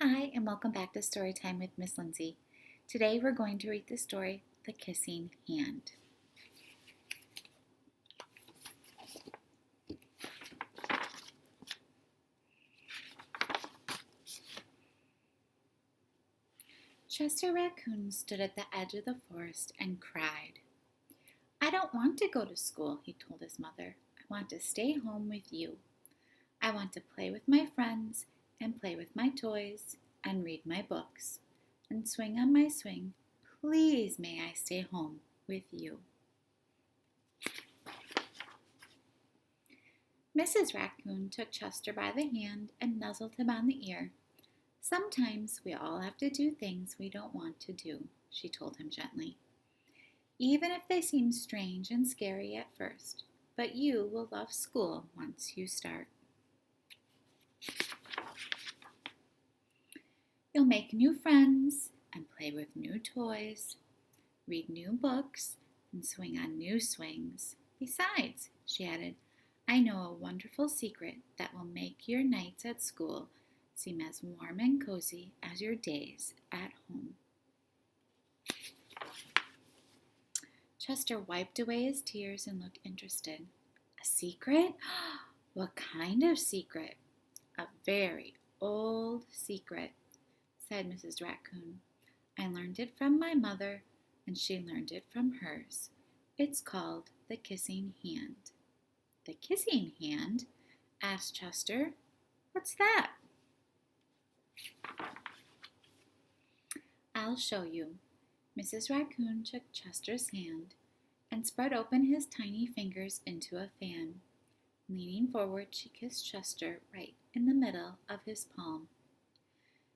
Hi, and welcome back to Storytime with Miss Lindsey. Today we're going to read the story, The Kissing Hand. Chester Raccoon stood at the edge of the forest and cried. I don't want to go to school, he told his mother. I want to stay home with you. I want to play with my friends and play with my toys and read my books and swing on my swing. Please may I stay home with you. Mrs. Raccoon took Chester by the hand and nuzzled him on the ear. Sometimes we all have to do things we don't want to do, she told him gently, even if they seem strange and scary at first. But you will love school once you start. You'll make new friends and play with new toys, read new books, and swing on new swings. Besides, she added, I know a wonderful secret that will make your nights at school seem as warm and cozy as your days at home. Chester wiped away his tears and looked interested. A secret? What kind of secret? A very old secret, said Mrs. Raccoon. I learned it from my mother, and she learned it from hers. It's called the kissing hand. The kissing hand? Asked Chester. What's that? I'll show you. Mrs. Raccoon took Chester's hand and spread open his tiny fingers into a fan. Leaning forward, she kissed Chester right in the middle of his palm.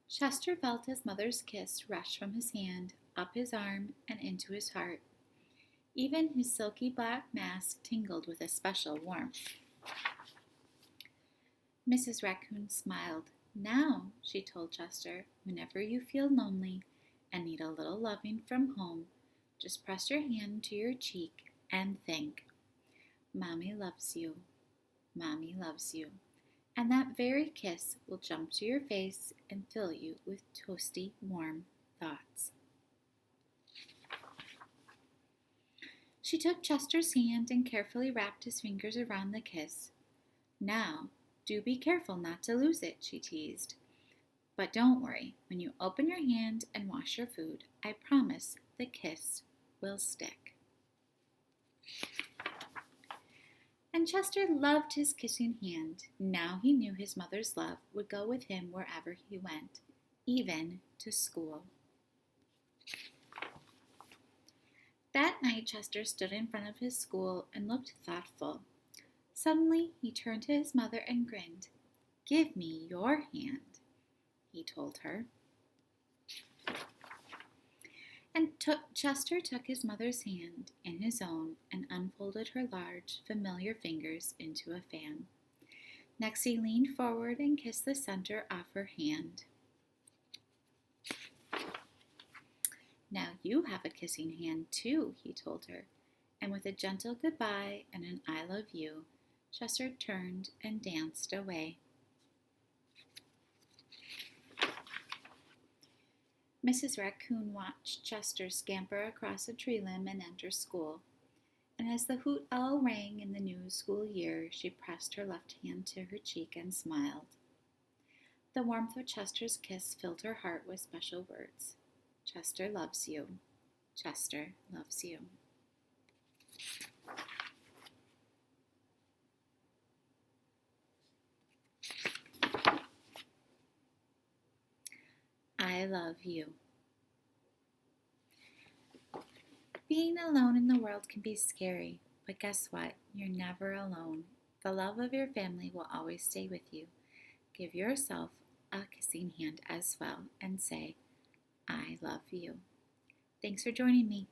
Chester felt his mother's kiss rush from his hand, up his arm, and into his heart. Even his silky black mask tingled with a special warmth. Mrs. Raccoon smiled. Now, she told Chester, whenever you feel lonely and need a little loving from home, just press your hand to your cheek and think, Mommy loves you. Mommy loves you. And that very kiss will jump to your face and fill you with toasty, warm thoughts. She took Chester's hand and carefully wrapped his fingers around the kiss. Now, do be careful not to lose it, she teased. But don't worry, when you open your hand and wash your food, I promise the kiss will stick. And Chester loved his kissing hand. Now he knew his mother's love would go with him wherever he went, even to school. That night, Chester stood in front of his school and looked thoughtful. Suddenly, he turned to his mother and grinned. Give me your hand, he told her. And Chester took his mother's hand in his own and unfolded her large, familiar fingers into a fan. Next, he leaned forward and kissed the center of her hand. Now you have a kissing hand too, he told her. And with a gentle goodbye and an I love you, Chester turned and danced away. Mrs. Raccoon watched Chester scamper across a tree limb and enter school. And as the hoot owl rang in the new school year, she pressed her left hand to her cheek and smiled. The warmth of Chester's kiss filled her heart with special words. Chester loves you. Chester loves you. I love you. Being alone in the world can be scary, but guess what? You're never alone. The love of your family will always stay with you. Give yourself a kissing hand as well and say, I love you. Thanks for joining me.